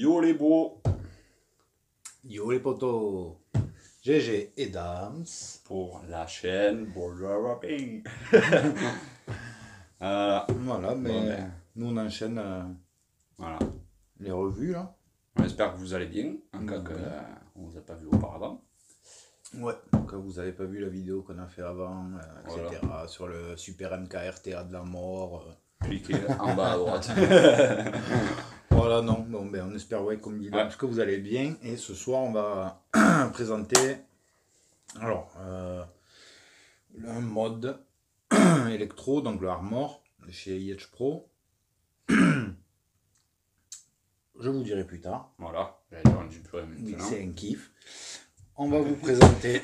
Yo les beaux. Yo les potos, GG et Dams Pour la chaîne Bourgeois Rapping. Voilà. Voilà, mais Bon, ben, nous on enchaîne voilà. les revues là. J'espère que vous allez bien, en cas Oui. qu'on vous a pas vu auparavant. Ouais. Quand vous avez pas vu la vidéo qu'on a fait avant, etc. Sur le Super MKRTA de la mort. Cliquez en bas à droite. Voilà, non. Bon, ben on espère, ouais, comme dit Dams, Ouais. que vous allez bien. Et ce soir on va présenter alors un mode électro, donc le Armor de chez IH Pro. Je vous dirai plus tard. Voilà, j'allais dire un petit peu Oui, maintenant. c'est un kiff. On va vous présenter.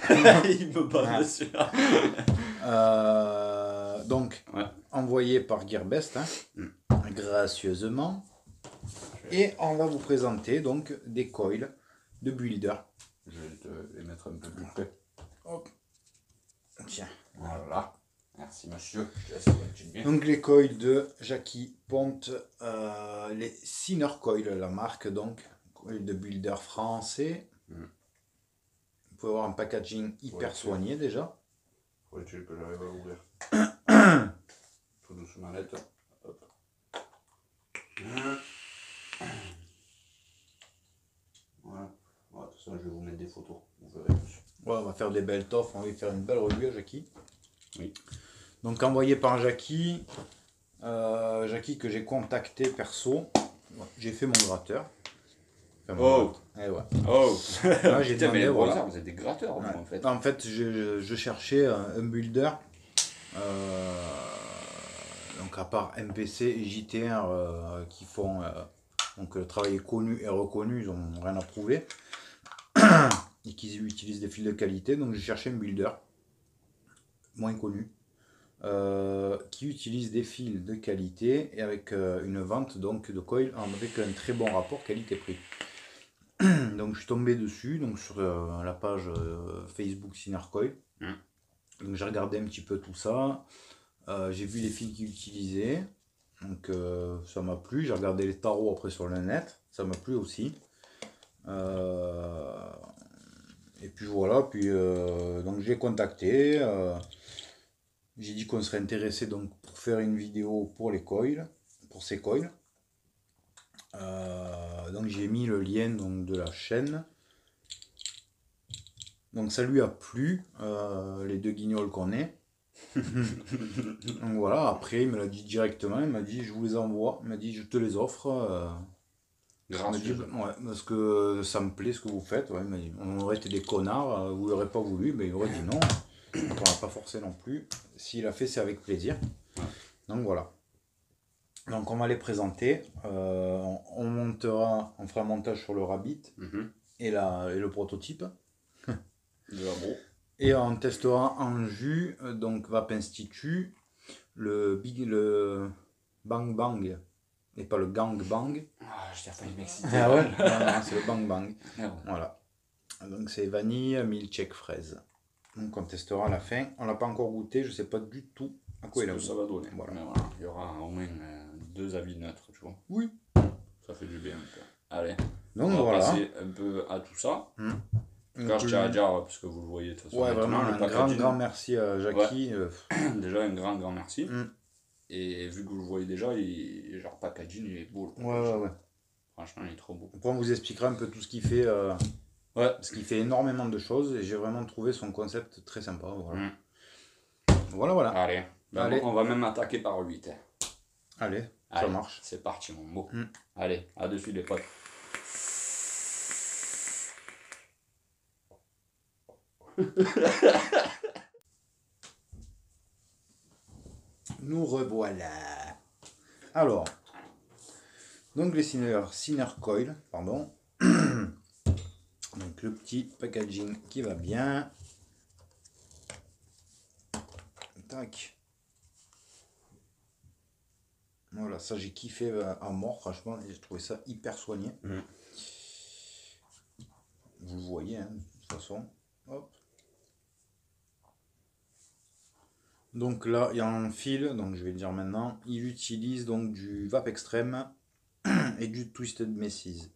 Il me bat Ah. dessus là. Donc, Ouais. envoyé par Gearbest, gracieusement. Et on va vous présenter donc des coils de builder. Je vais te les mettre un peu plus près. Hop. Tiens. Voilà. Merci monsieur. Je laisse continuer bien. Donc les coils de Jackie Ponte, les Sinner Coil, la marque donc, coil de builder français. Vous pouvez avoir un packaging hyper soigné déjà. Faut-il que j'arrive à l'ouvrir. Tout doucement lettre. Hop. Voilà. Bon, de toute façon, je vais vous mettre des photos. Vous verrez. Ouais, on va faire des belles toffes, on va faire une belle revue à Jackie. Oui. Donc envoyé par Jackie, Jackie que j'ai contacté perso. Ouais, j'ai fait mon gratteur. Enfin, Oh. Eh ouais. Oh. Là, j'ai Putain, demandé, mais voilà. voilà. Vous êtes des gratteurs, vous, Ouais. en fait. En fait, je cherchais un builder. Donc à part MPC et JTR qui font donc le travail est connu et reconnu, ils n'ont rien à prouver et qui utilisent des fils de qualité. Donc j'ai cherché un builder moins connu qui utilise des fils de qualité et avec une vente donc de coil avec un très bon rapport qualité-prix. Donc je suis tombé dessus donc sur la page Facebook Sinarcoil. Donc j'ai regardé un petit peu tout ça. J'ai vu les fils qu'ils utilisaient, donc ça m'a plu. J'ai regardé les tarots après sur le net, ça m'a plu aussi. Et puis voilà, puis donc j'ai contacté, j'ai dit qu'on serait intéressé donc pour faire une vidéo pour les coils, pour ces coils. Donc j'ai mis le lien donc, de la chaîne. Donc ça lui a plu, les deux guignols qu'on est. Donc voilà, après il me l'a dit directement, il m'a dit je vous les envoie, il m'a dit je te les offre. Il m'a dit, ouais, parce que ça me plaît ce que vous faites. Ouais, il m'a dit, on aurait été des connards, vous n'aurez pas voulu, mais il aurait dit non. Donc on n'a pas forcé non plus. S'il a fait, c'est avec plaisir. Ouais. Donc voilà. Donc on va les présenter. On fera un montage sur le Rabbit et le prototype. Et on testera en jus, donc Vape Institut, le Bang Bang, et pas le Gang Bang. Ah, je t'ai failli m'exciter. Ah ouais. Non, c'est le Bang Bang. Ah ouais. Voilà. Donc c'est vanille, milkshake, fraise. Donc on testera à la fin. On l'a pas encore goûté, je sais pas du tout à quoi il a ça va donner. Voilà. Mais voilà, il y aura au moins deux avis neutres, tu vois. Oui. Ça fait du bien un peu. Allez. Donc on va voilà. passer un peu à tout ça. Car je tiens à dire, parce que vous le voyez de toute façon. Ouais, vraiment, le grand merci à Jackie. Ouais. Déjà, un grand merci. Et vu que vous le voyez déjà, genre packaging, il est beau. Ouais. Franchement, il est trop beau. Après, on vous expliquera un peu tout ce qu'il fait. Ouais. Parce qu'il fait énormément de choses et j'ai vraiment trouvé son concept très sympa. Voilà. Voilà. Allez. Bon, on va même attaquer par 8. Allez, ça marche. C'est parti, mon mot. Allez, à de suite, les potes. Nous revoilà. Alors, donc les Sinner Coil, pardon. Donc le petit packaging qui va bien. Tac. Voilà, ça j'ai kiffé à mort, franchement, j'ai trouvé ça hyper soigné. Vous le voyez, hein, de toute façon. Hop. Donc là, il y a un fil, donc je vais le dire maintenant. Il utilise donc du Vape Extreme et du Twisted Messes.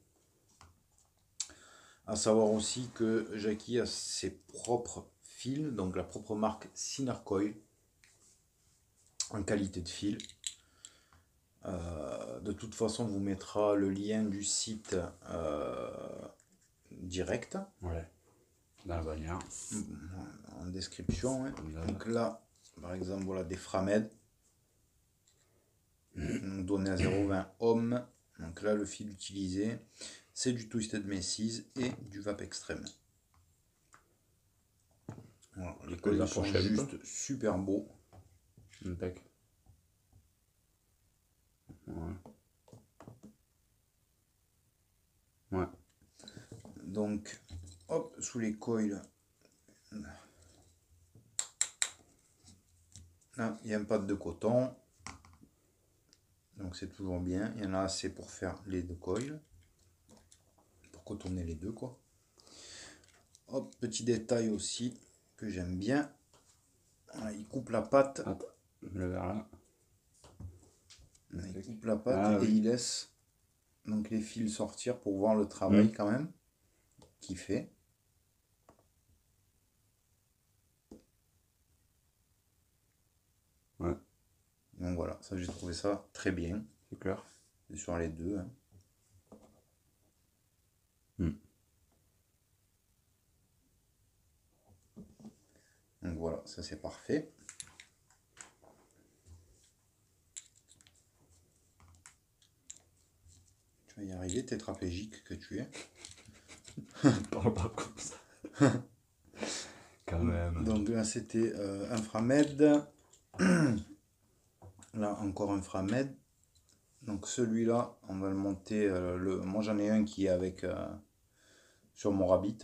À savoir aussi que Jackie a ses propres fils, donc la propre marque Synercoil, en qualité de fil. De toute façon, on vous mettra le lien du site direct. Ouais. Dans la bannière. En description. Hein. Donc là, par exemple, voilà des Framed. Donné à 0,20 ohm. Donc là, le fil utilisé, c'est du Twisted Messes et du Vape Extreme. Voilà, les coils sont juste super beaux. Impec. Ouais. Ouais. Donc, hop, sous les coils, là, il y a un pad de coton. Donc c'est toujours bien. Il y en a assez pour faire les deux coils. Pour cotonner les deux, quoi. Hop, petit détail aussi que j'aime bien. Voilà, il coupe la patte. Attends, le verre là. Il coupe la patte et il laisse donc les fils sortir pour voir le travail quand même qu'il fait. Ouais. Donc voilà, ça j'ai trouvé ça très bien. C'est clair. C'est sur les deux. Hein. Donc voilà, ça c'est parfait. Tu vas y arriver, tétraplégique que tu es. Parle pas comme ça. Quand même. Donc là c'était inframed. Là encore inframed. Donc celui-là, on va le monter. Moi j'en ai un qui est avec sur mon Rabbit.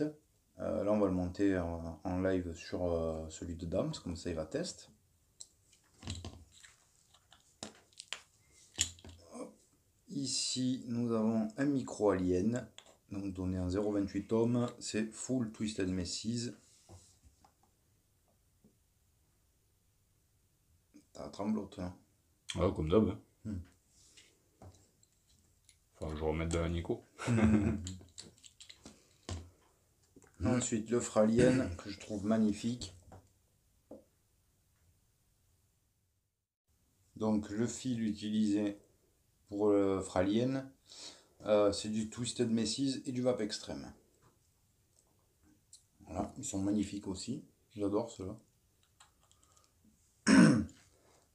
Là on va le monter en live sur celui de Dams, comme ça il va test. Ici nous avons un micro alien, donc donné en 0,28 ohms, c'est full Twisted Messes. T'as tremblote là. Ouais, comme d'hab. Faut que je remette de la Nico. Ensuite le Fralien que je trouve magnifique. Donc le fil utilisé pour le Fralien, c'est du Twisted Messes et du Vape Extreme. Voilà, ils sont magnifiques aussi. J'adore ceux-là.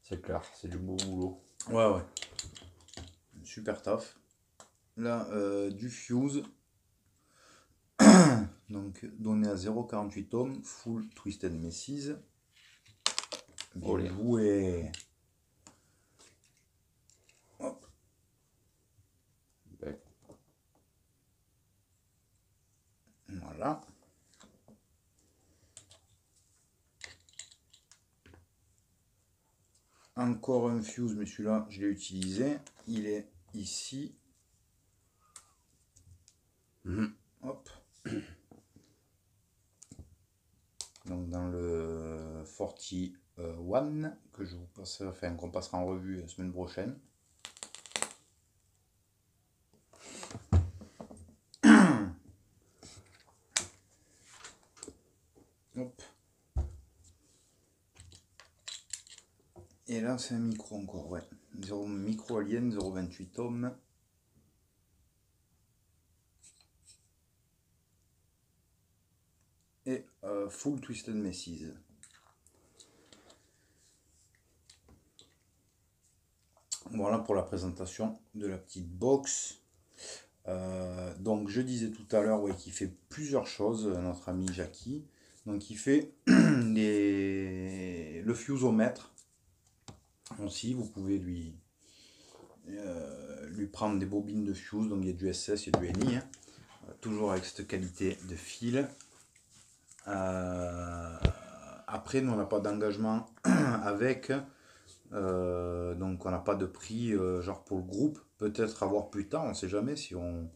C'est clair, c'est du beau boulot. Ouais. Super taf. Là, du Fuse. Donc donné à 0,48 ohms, full Twisted Messes. Bien joué. Hop. Ouais. Voilà. Encore un Fuse, mais celui-là, je l'ai utilisé. Il est ici. Hop. Donc dans le 41 que je vous passe, enfin qu'on passera en revue la semaine prochaine. Hop. Et là c'est un micro encore, ouais. Micro alien 0,28 ohms. Et full Twisted Messes. Voilà pour la présentation de la petite box. Donc je disais tout à l'heure qu'il fait plusieurs choses, notre ami Jackie. Donc il fait le fuseomètre aussi. Vous pouvez lui prendre des bobines de fuse. Donc il y a du SS, il y a du NI. Hein. Toujours avec cette qualité de fil. Après, nous on n'a pas d'engagement avec. Donc on n'a pas de prix genre pour le groupe, peut-être avoir plus tard, on sait jamais si on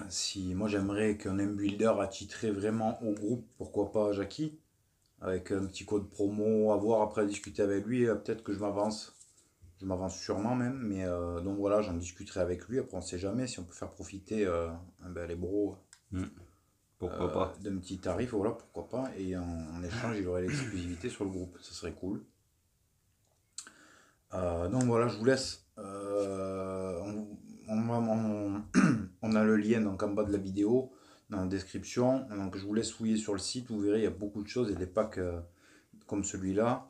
si moi j'aimerais qu'un M-Builder attitré vraiment au groupe, pourquoi pas Jackie, avec un petit code promo, à voir après, à discuter avec lui, peut-être que je m'avance, Je m'avance sûrement même, mais donc voilà, j'en discuterai avec lui. Après, on sait jamais si on peut faire profiter les bros Pourquoi pas. d'un petit tarif, voilà, pourquoi pas. Et en échange, il aurait l'exclusivité sur le groupe, ça serait cool. Donc voilà, je vous laisse. On a le lien donc en bas de la vidéo, dans la description. Donc je vous laisse fouiller sur le site, vous verrez, il y a beaucoup de choses et des packs comme celui-là.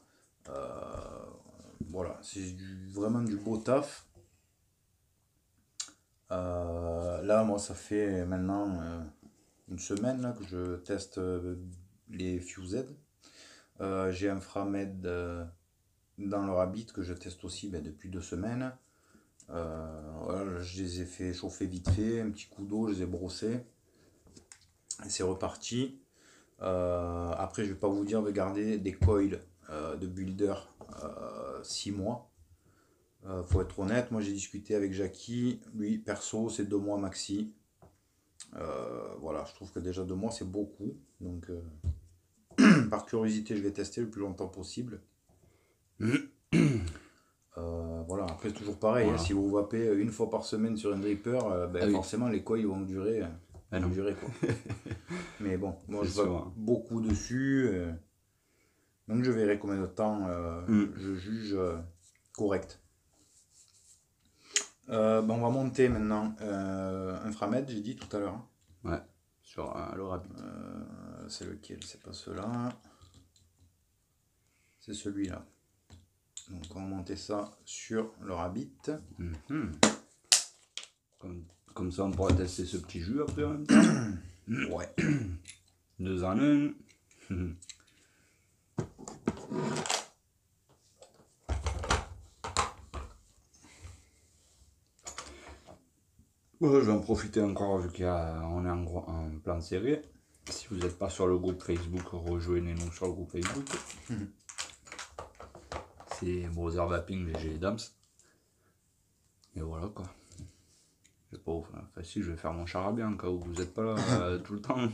Voilà, c'est vraiment du beau taf. Là, moi, ça fait maintenant une semaine là, que je teste les Fused. J'ai un Framed dans leur habit que je teste aussi depuis 2 semaines. Voilà, je les ai fait chauffer vite fait, un petit coup d'eau, je les ai brossés. Et c'est reparti. Après, je vais pas vous dire de garder des coils de builder 6 mois. Faut être honnête, moi j'ai discuté avec Jackie, lui perso c'est 2 mois maxi. Voilà, je trouve que déjà 2 mois c'est beaucoup. Donc par curiosité je vais tester le plus longtemps possible. Voilà, après toujours pareil, Voilà. si vous vapez une fois par semaine sur un dripper, oui. forcément les coils vont durer, quoi. Mais bon, moi je vape beaucoup dessus, donc je verrai combien de temps je juge correct. On va monter maintenant un Framed, j'ai dit tout à l'heure. Ouais, sur le Rabbit. C'est lequel? C'est pas cela. C'est celui-là. Donc on va monter ça sur le Rabbit. Comme ça on pourra tester ce petit jus après en même temps. Ouais. 2 en 1. Je vais en profiter encore vu qu'on est en plan de série. Si vous n'êtes pas sur le groupe Facebook, rejoignez-nous sur le groupe Facebook. C'est Brother Vaping léger et Dams. Et voilà quoi. Je sais pas, enfin si je vais faire mon charabia en cas où vous n'êtes pas là tout le temps.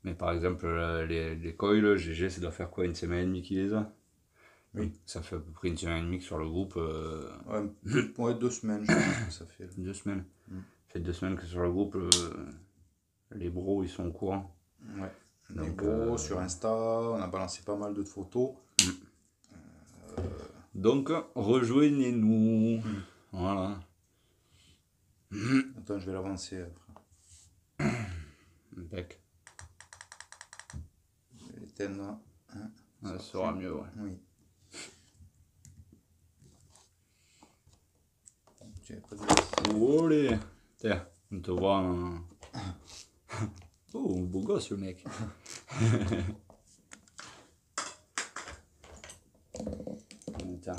Mais par exemple les coils, GG ça doit faire quoi, une semaine et demie qu'il les a? Oui. Ça fait à peu près une semaine et demie que sur le groupe. Ouais, 2 semaines, je pense que ça fait. 2 semaines. Ça fait 2 semaines que sur le groupe, les bros ils sont au courant. Ouais. Les bros, sur Insta, on a balancé pas mal de photos. Donc rejoignez-nous. Voilà. Attends, je vais l'avancer après. Impec. Je vais l'éteindre là. Ça sera mieux, ouais. Oui. Tu n'avais pas de Olé. Tiens, on te voit en... Oh, beau gosse le mec. Tiens.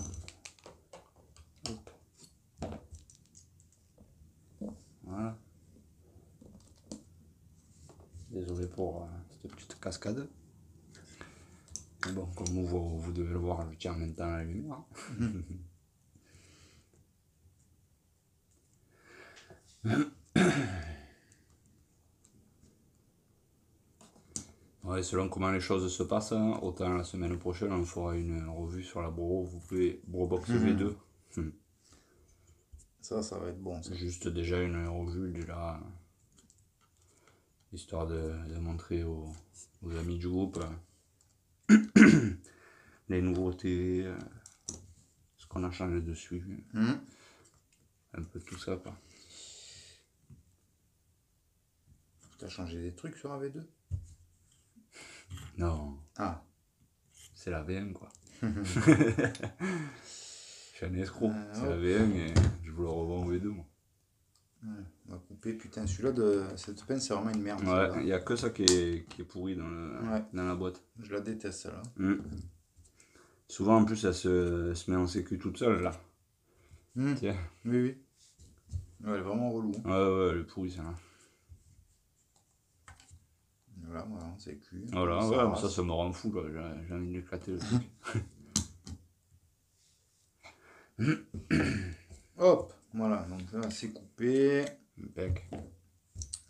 Hop. Voilà. Désolé pour cette petite cascade. Mais bon, comme vous devez le voir, je tiens en même temps la lumière. Ouais, selon comment les choses se passent, autant la semaine prochaine on fera une revue sur la Bro Box V2. Ça va être bon. Ça. Juste déjà une revue, déjà, histoire de montrer aux amis du groupe les nouveautés, ce qu'on a changé dessus, un peu tout ça quoi. Tu as changé des trucs sur AV2? Non. Ah. C'est la V1 quoi. Je suis un escroc, c'est la V1 et je vous le revends au V2 moi. Ouais, on va couper, putain, celui-là de cette peine c'est vraiment une merde. Ouais, il n'y a que ça qui est pourri dans la boîte. Je la déteste celle-là. Souvent en plus elle se met en sécu toute seule là. Tiens. Oui, oui. Ouais, elle est vraiment relou. Ouais, elle est pourrie celle-là. Voilà, en sécu. Voilà, ouais, ça me rend fou là, j'ai envie d'éclater le truc. Hop, voilà, donc ça c'est coupé. Impec.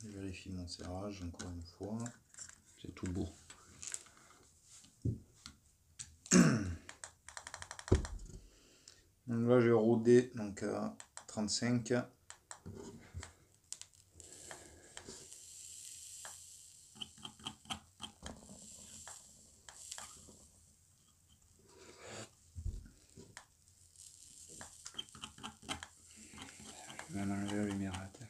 Je vérifie mon serrage encore une fois. C'est tout beau. Donc là j'ai rodé rodé donc à 35. Je vais même enlever la lumière à la tête.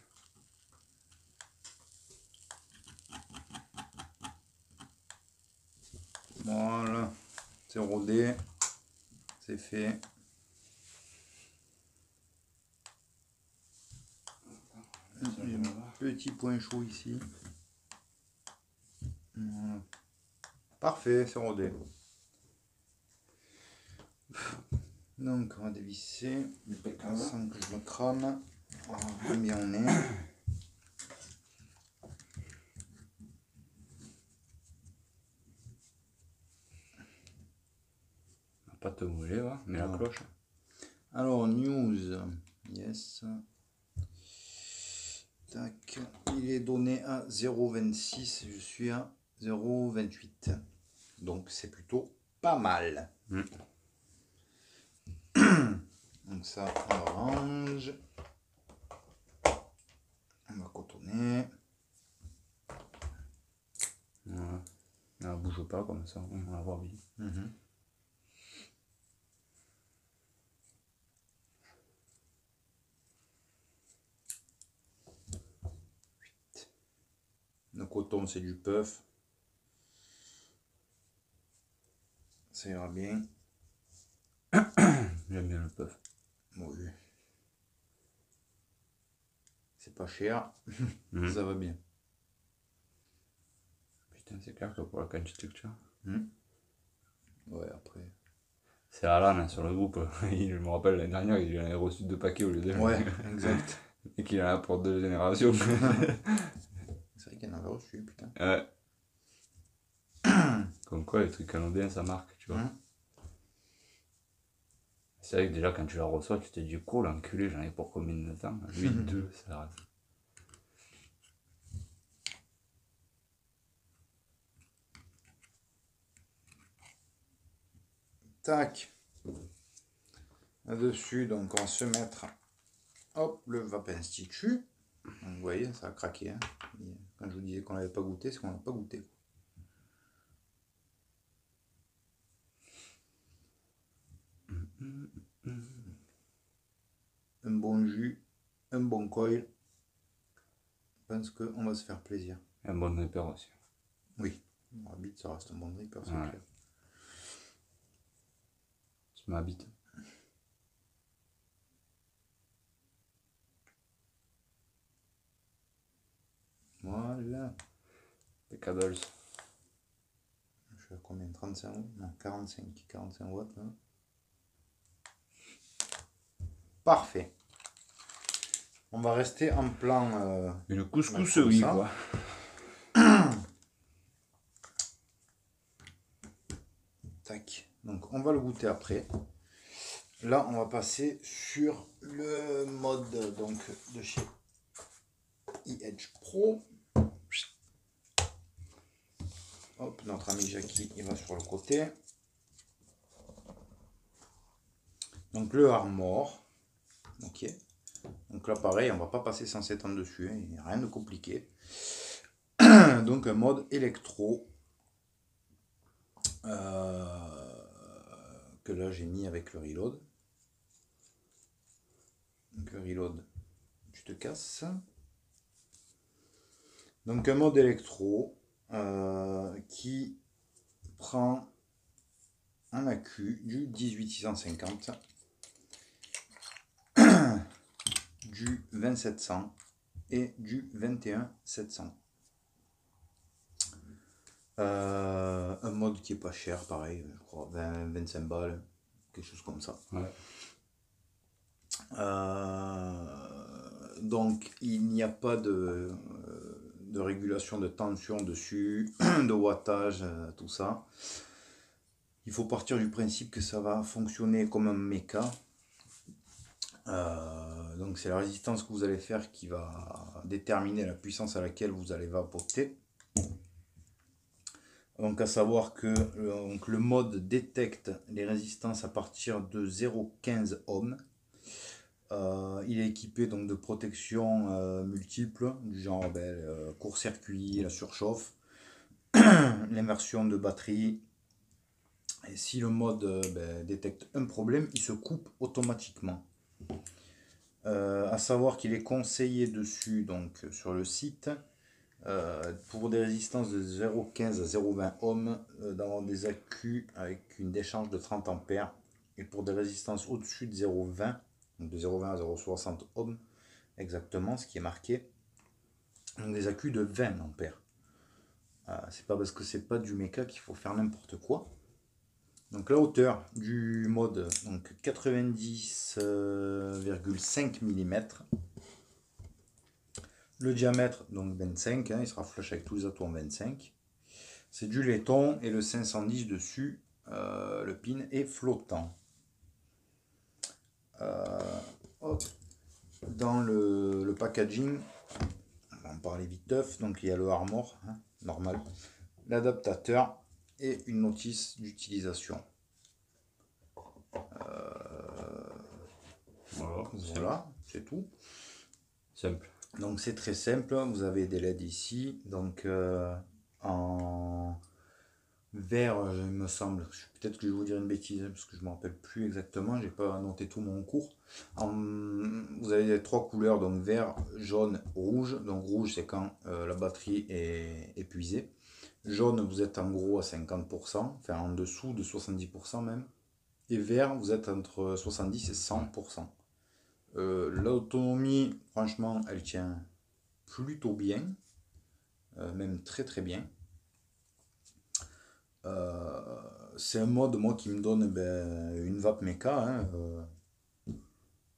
Voilà, c'est rodé, c'est fait. Petit point chaud ici. Voilà. Parfait, c'est rodé. Donc on va dévisser sans que je me crame. Voilà, combien on est. Pas te mouler, va, mais la Non. cloche. Alors, news. Yes. Tac. Il est donné à 0,26. Je suis à 0,28. Donc, c'est plutôt pas mal. Donc, ça, on range. On va cotonner. Voilà. Ne bouge pas comme ça, on va voir bien. Le coton, c'est du puff. Ça ira bien. J'aime bien le puff. Oui. C'est pas cher. Ça va bien. Putain, c'est clair que pour la quantité que tu as. Ouais, après. C'est Alan hein, sur le groupe. Je me rappelle l'année dernière, il en avait reçu 2 paquets au lieu d'un. Ouais, exact. Et qu'il en a pour 2 générations. C'est vrai qu'il y en avait reçu, putain. Ouais. Comme quoi, les trucs canadiens, ça marque, tu vois. C'est vrai que déjà, quand tu la reçois, tu te dis, cool, l'enculé, j'en ai pour combien de temps 8-2, ça reste. Tac. Là-dessus, donc on va se mettre, hop, le Vape Institut. Donc, vous voyez, ça a craqué. Hein. Quand je vous disais qu'on n'avait pas goûté, c'est qu'on n'a pas goûté. Un bon jus, un bon coil. Je pense qu'on va se faire plaisir. Et un bon dripper aussi. Oui, Rabbit, ça reste un bon dripper, c'est Ouais. clair. C'est ma bite. Voilà. Peckables. Je suis à combien? 35 watts? Non, 45 watts là. Parfait. On va rester en plan. Une couscousserie, quoi. Tac. Donc on va le goûter après. Là, on va passer sur le mode donc de chez e-Edge Pro. Hop, notre ami Jackie, il va sur le côté. Donc le Armor. Ok. Donc là, pareil, on va pas passer 107 ans dessus. Hein, il n'y a rien de compliqué. Donc un mode électro. Que là, j'ai mis avec le reload. Donc le reload, tu te casses. Donc un mode électro qui prend un accu du 18650, du 20700 et du 21700. Un mode qui est pas cher, pareil, je crois 20-25 balles, quelque chose comme ça. Ouais. Donc il n'y a pas de régulation de tension dessus, de wattage, tout ça. Il faut partir du principe que ça va fonctionner comme un méca. Donc c'est la résistance que vous allez faire qui va déterminer la puissance à laquelle vous allez vapoter. Donc à savoir que le mode détecte les résistances à partir de 0,15 ohms. Il est équipé donc de protections multiples, du genre court-circuit, la surchauffe, l'immersion de batterie. Et si le mode détecte un problème, il se coupe automatiquement. À savoir qu'il est conseillé dessus, donc sur le site, pour des résistances de 0,15 à 0,20 ohms, d'avoir des accus avec une décharge de 30 ampères. Et pour des résistances au-dessus de 0,20, donc de 0,20 à 0,60 ohms, exactement ce qui est marqué, donc des accus de 20 ampères. C'est pas parce que c'est pas du méca qu'il faut faire n'importe quoi. Donc la hauteur du mode, donc 90,5 mm. Le diamètre, donc 25, il sera flush avec tous les atomes 25. C'est du laiton et le 510 dessus, le pin est flottant. Dans le packaging, on va en parler vite teuf, donc il y a le armor, normal, l'adaptateur et une notice d'utilisation. Voilà, c'est tout. Simple. Donc c'est très simple, vous avez des LED ici, donc en vert, il me semble, peut-être que je vais vous dire une bêtise, parce que je ne me rappelle plus exactement, j'ai pas noté tout mon cours. Vous avez les 3 couleurs, donc vert, jaune, rouge. Donc rouge c'est quand la batterie est épuisée. Jaune, vous êtes en gros à 50%, enfin en dessous de 70% même. Et vert, vous êtes entre 70 et 100%. L'autonomie, franchement, elle tient plutôt bien, même très très bien. C'est un mode moi qui me donne une vape méca.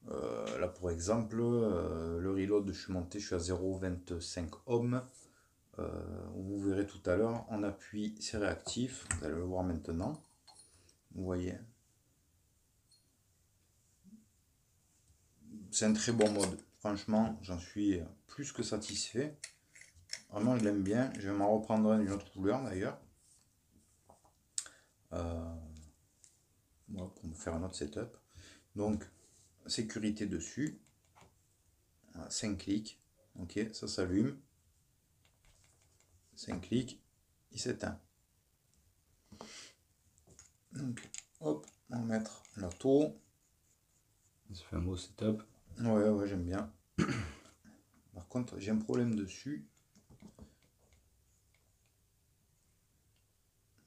Là pour exemple, le reload, je suis à 0,25 ohms. Vous verrez tout à l'heure, on appuie, c'est réactif, vous allez le voir maintenant. Vous voyez. C'est un très bon mode. Franchement, j'en suis plus que satisfait. Vraiment, je l'aime bien. Je vais m'en reprendre une autre couleur d'ailleurs. Voilà, pour me faire un autre setup. Donc, sécurité dessus. 5 clics. Ok, ça s'allume. 5 clics. Il s'éteint. Donc, hop, on va mettre la taux. Ça fait un beau setup. Ouais, j'aime bien. Par contre, j'ai un problème dessus.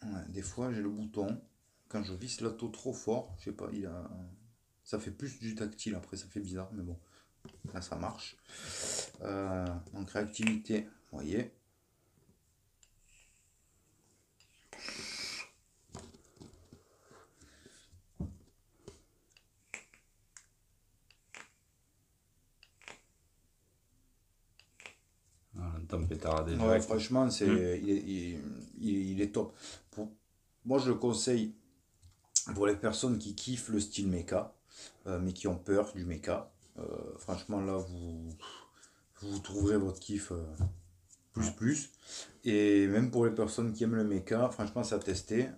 Ouais, des fois, j'ai le bouton. Quand je visse la taux trop fort, je sais pas, ça fait plus du tactile après, ça fait bizarre, mais bon, là ça marche. Donc réactivité, vous voyez. Un temps pétard déjà. Ouais, franchement, il est top. Moi, je le conseille pour les personnes qui kiffent le style mecha, mais qui ont peur du mecha. Franchement, là, vous trouverez votre kiff plus. Et même pour les personnes qui aiment le mecha, franchement, c'est à tester.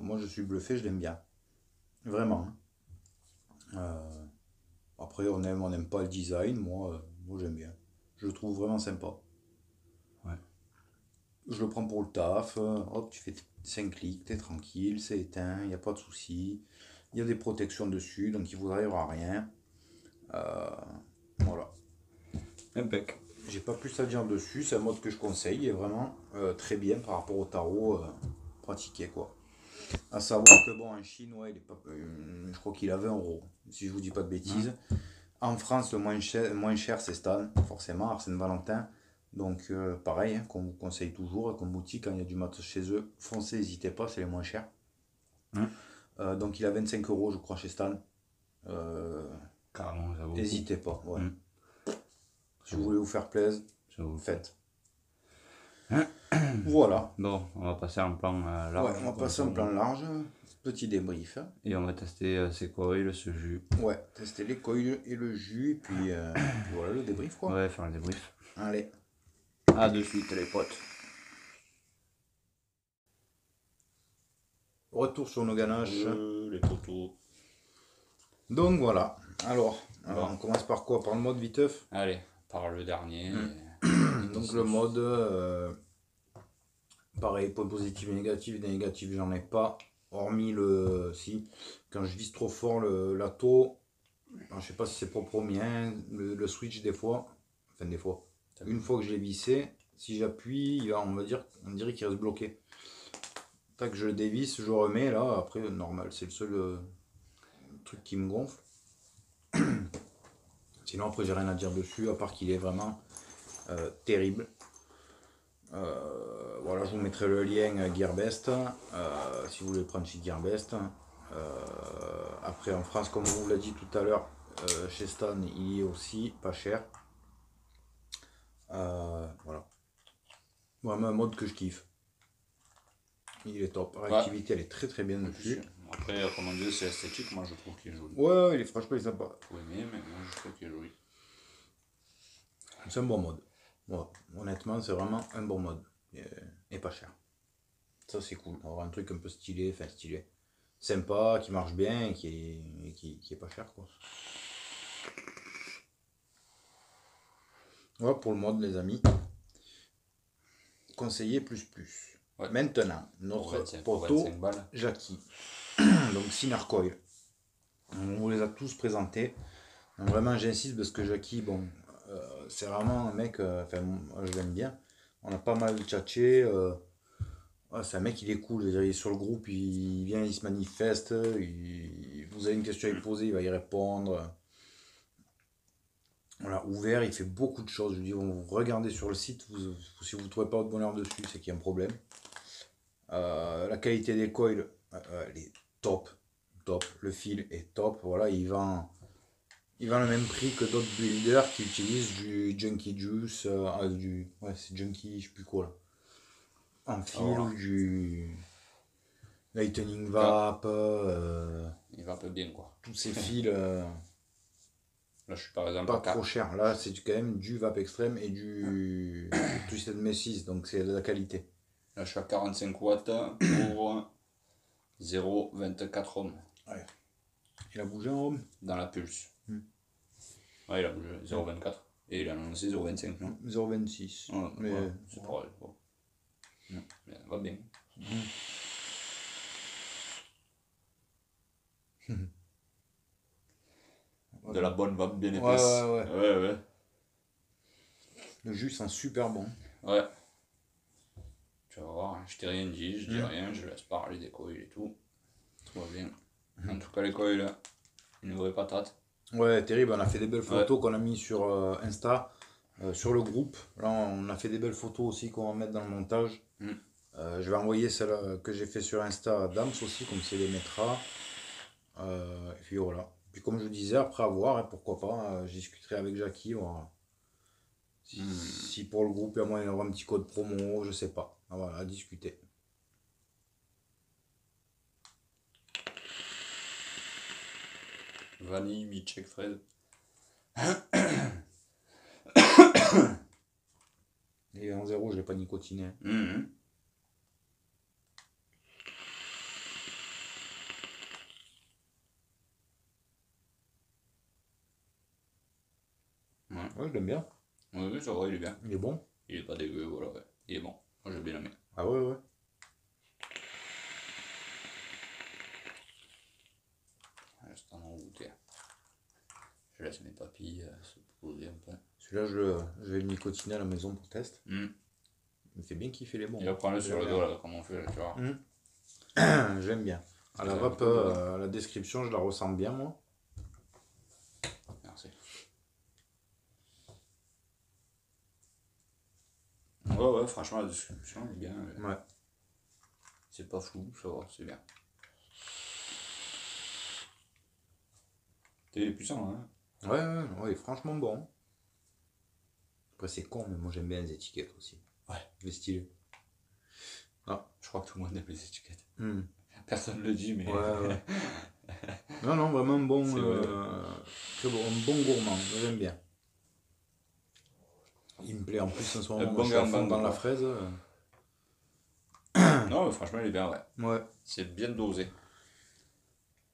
Moi, je suis bluffé, je l'aime bien. Vraiment. Après, on n'aime pas le design. Moi j'aime bien. Je le trouve vraiment sympa. Ouais. Je le prends pour le taf. Hop, tu fais 5 clics, t'es tranquille, c'est éteint, il n'y a pas de souci. Il y a des protections dessus, donc il ne vous arrivera rien. Voilà. Impec. J'ai pas plus à dire dessus, c'est un mode que je conseille. Il est vraiment très bien par rapport au tarot pratiqué, quoi. À savoir que bon, en Chine, ouais, il est pas, je crois qu'il a 20 euros, si je vous dis pas de bêtises. En France, le moins cher c'est Stan, forcément, Arsène Valentin. Donc pareil, qu'on vous conseille toujours, comme boutique, quand il y a du matos chez eux, foncez, n'hésitez pas, c'est les moins chers. Donc il a 25 euros, je crois, chez Stan. Carrément, j'avoue. N'hésitez pas, ouais. Si vous voulez vous faire plaisir, faites. Voilà. Bon, on va passer en plan large. Ouais, on va passer en plan large. Petit débrief. Et on va tester ces coils, ce jus. Ouais, tester les coils et le jus. Et puis voilà le débrief, quoi. Ouais, faire le débrief. Allez. À de suite, les potes. Retour sur nos ganaches. Les potos. Donc voilà. Alors, Bon. on commence par quoi? Par le mode viteuf. Allez, par le dernier. Donc le mode, pareil, point positif et négatif. Des négatifs, j'en ai pas. Hormis le... Si, quand je vise trop fort la taux, alors, je sais pas si c'est propre au mien, le switch des fois, enfin des fois, une fois que je l'ai vissé, si j'appuie, on dirait qu'il reste bloqué. Tac, je le dévisse, je remets là, après normal, c'est le seul truc qui me gonfle. Sinon après j'ai rien à dire dessus, à part qu'il est vraiment terrible. Voilà, je vous mettrai le lien Gearbest, si vous voulez prendre chez Gearbest. Après en France, comme on vous l'a dit tout à l'heure, chez Stan, il est aussi pas cher. Voilà. Vraiment un mode que je kiffe. Il est top. La réactivité, elle est très très bien dessus. Après, comme on dit, c'est esthétique, moi je trouve qu'il est joli. Ouais, il est franchement sympa. Oui, mais moi je trouve qu'il est joli. C'est un bon mode. Ouais, honnêtement, c'est vraiment un bon mode. Et pas cher. Ça, c'est cool. Avoir un truc un peu stylé, enfin stylé. Sympa, qui marche bien et qui est pas cher, quoi. Voilà pour le mode, les amis. Conseiller plus. Ouais. Maintenant, notre poteau Jackie. Donc Sinarcoil. On vous les a tous présentés. Donc, vraiment, j'insiste parce que Jackie, bon, c'est vraiment un mec, enfin, moi je l'aime bien. On a pas mal tchatché. C'est un mec, il est cool. Il est sur le groupe, il vient, il se manifeste. Vous avez une question à lui poser, il va y répondre. Voilà, ouvert, il fait beaucoup de choses. Je dis, vous regardez sur le site, si vous ne trouvez pas votre bonheur dessus, c'est qu'il y a un problème. La qualité des coils, elle est top. Le fil est top. Voilà, il vend le même prix que d'autres builders qui utilisent du Junkie Juice, ouais, c'est Junkie, je sais plus quoi là. En fil ou du Lightning Vape. Il va un peu bien quoi. Tous ces fils. Là, je suis par exemple pas trop cher. Là, c'est quand même du Vape Extreme et du Twisted Messis, donc c'est de la qualité. Là, je suis à 45 watts pour 0,24 ohms. Ouais. Il a bougé en ohm dans la pulse. Ouais, il a bougé 0,24. Et il a annoncé 0,25, non 0,26. Ouais, mais ouais, c'est pareil. Bon. Mais ça va bien. De la bonne vape bien épaisse. Ouais. Le jus sent super bon. Ouais. Tu vas voir, je t'ai rien dit, je dis rien, je laisse parler des coils et tout. Tout va bien. En tout cas, les coils, une vraie patate. Ouais, terrible. On a fait des belles photos qu'on a mis sur Insta, sur le groupe. Là, on a fait des belles photos aussi qu'on va mettre dans le montage. Je vais envoyer celle que j'ai fait sur Insta à Dams aussi, comme ça il les mettra. Et puis voilà. Puis comme je disais, après avoir, pourquoi pas, je discuterai avec Jackie. Voilà. Si pour le groupe il y a moyen d'avoir un petit code promo, je sais pas. Voilà, à discuter. Vanille, milkshake, fraise. Et en zéro, je l'ai pas nicotiné. Ouais, je l'aime bien. Oui, ça va, il est bien. Il est bon. Il est pas dégueu, voilà, ouais. Il est bon. Moi, j'ai bien aimé. Ah ouais. Juste en goûter. Je laisse mes papilles se poser un peu. Celui-là, je vais le nicotiner à la maison pour test. Il me fait bien kiffer les bons. Et prends-le sur le dos, là, comme on fait, là, tu vois. J'aime bien. À la vape, la description, je la ressens bien, moi. Merci. Ouais, franchement, la description est bien. Ouais. C'est pas flou, ça va, c'est bien. T'es puissant, hein. Ouais, franchement bon. Après, c'est con, mais moi j'aime bien les étiquettes aussi. Ouais. Les stylés. Ah. Je crois que tout le monde aime les étiquettes. Personne le dit, mais. Ouais. non, vraiment bon. Très bon, un bon gourmand, j'aime bien. Il me plaît en plus en ce moment, je suis à fond dans la fraise. Non, mais franchement, il est bien, ouais. Ouais. C'est bien dosé.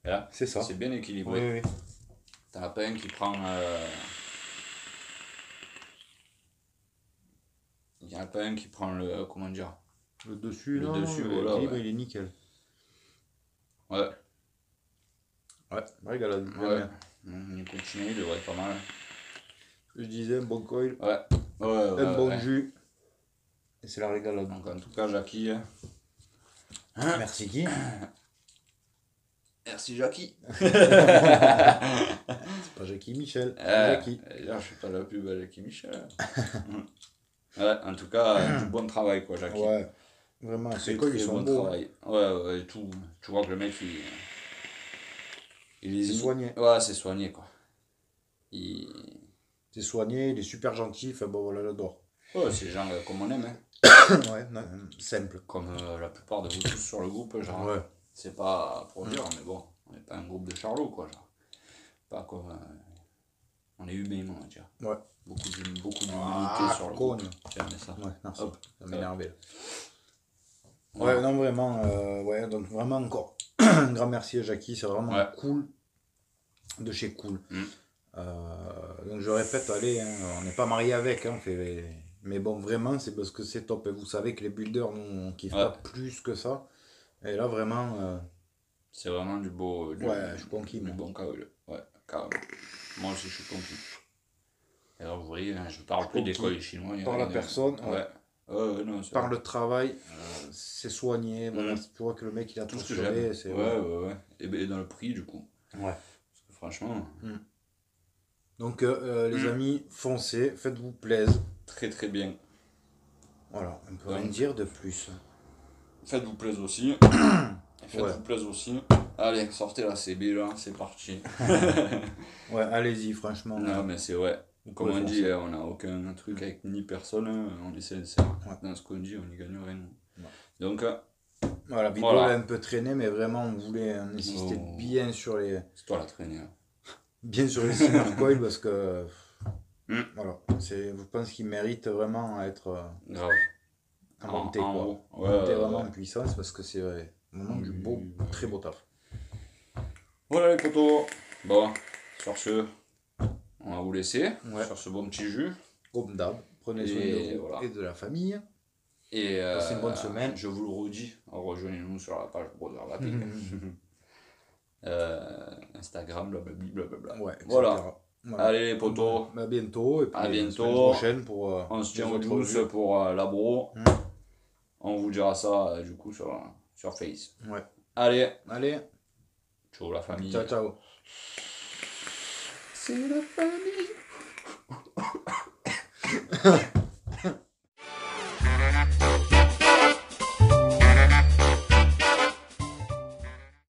Et là, C'est ça. c'est bien équilibré. Oui, oui. T'en as pas un qui prend. Il n'y en a pas un qui prend le. Comment dire? Le dessus, Le non, dessus, non, voilà, l'équilibre, ouais. il est nickel. Ouais, Ouais, régalade. ouais. On continue, il devrait être pas mal. Je disais, un bon coil, Ouais, ouais, ouais. un bon ouais. jus. Et c'est la régalade. Donc en tout cas, Jackie. Merci qui? Merci Jackie. C'est pas Jackie Michel, c'est Jackie. Là, je fais pas la pub à Jackie Michel. Ouais, en tout cas, du bon travail, quoi, Jackie. Ouais, vraiment, Très, ces coils, ils très sont bon beaux. travail. Ouais, ouais, tout. Tu vois que le mec, il C'est soigné. Ouais, c'est soigné, quoi. Il... C'est soigné, il est super gentil. Enfin bon, voilà, j'adore. Ouais, c'est les gens comme on aime, hein. Ouais, non, simple. Comme la plupart de vous tous sur le groupe, genre. Ouais. C'est pas pour dire, mais bon, on n'est pas un groupe de charlots, quoi, genre. Pas comme. On est humain, on va dire. Ouais. Beaucoup d'humilité sur le groupe. Tiens, mais ça. Ouais, merci. Hop. Ça m'énervait. Voilà. Ouais, non, vraiment, ouais, donc vraiment encore un grand merci à Jackie, c'est vraiment Ouais. cool de chez Cool. Mm. Donc je répète, allez, hein, on n'est pas marié avec, hein, mais bon, vraiment, c'est parce que c'est top. Et vous savez que les builders, nous, on kiffe Ouais. pas plus que ça. Et là, vraiment, C'est vraiment du beau. ouais, je suis conquis, Du moi. bon KE. Ouais, carrément. Moi aussi, je suis conquis. Et là, vous voyez, hein, je parle plus des colis chinois. Par la personne, Ouais. Ouais, non, c'est par vrai. le travail, c'est soigné. Voilà, tu vois que le mec, il a Tout tout ce que sauvé. j'aime. C'est Ouais. Et dans le prix, du coup. Ouais. Parce que franchement, Donc, les amis, foncez, faites-vous plaisir. très très bien. Voilà, on peut Donc, rien dire de plus. Faites-vous plaisir aussi. Faites-vous plaisir aussi. Allez, sortez la CB là, c'est parti. Ouais, allez-y, franchement. Non, mais c'est vrai. Comme pouvez on dit, foncer. on n'a aucun truc avec ni personne. Hein, on est sincère. Ouais. Dans ce qu'on dit, on n'y gagne rien. Ouais. Donc, Voilà, la vidéo Voilà. elle a un peu traîné, mais vraiment, on voulait insister Oh. bien sur les c'est toi la traînée. Hein. Silver Coil parce que Voilà. je pense qu'il mérite vraiment à être Grave. monté, En quoi. haut. Monté Ouais. vraiment en puissance parce que c'est vraiment du beau, très beau taf. Voilà les potos. Bon, sur ce, on va vous laisser. Ouais. Sur ce bon petit jus. Comme d'hab, prenez soin Et de vous voilà. et de la famille. Et Passez une bonne semaine. je vous le redis, rejoignez-nous sur la page Brother Vaping. Instagram, blablabla. Ouais, etc. Voilà. Allez les potos, À bientôt. Et puis À bientôt. la semaine prochaine pour. on se tient les au autres douce vues. pour l'abro. On vous dira ça du coup sur Face. Ouais. Allez, Allez, ciao la famille. ciao, ciao. C'est la famille.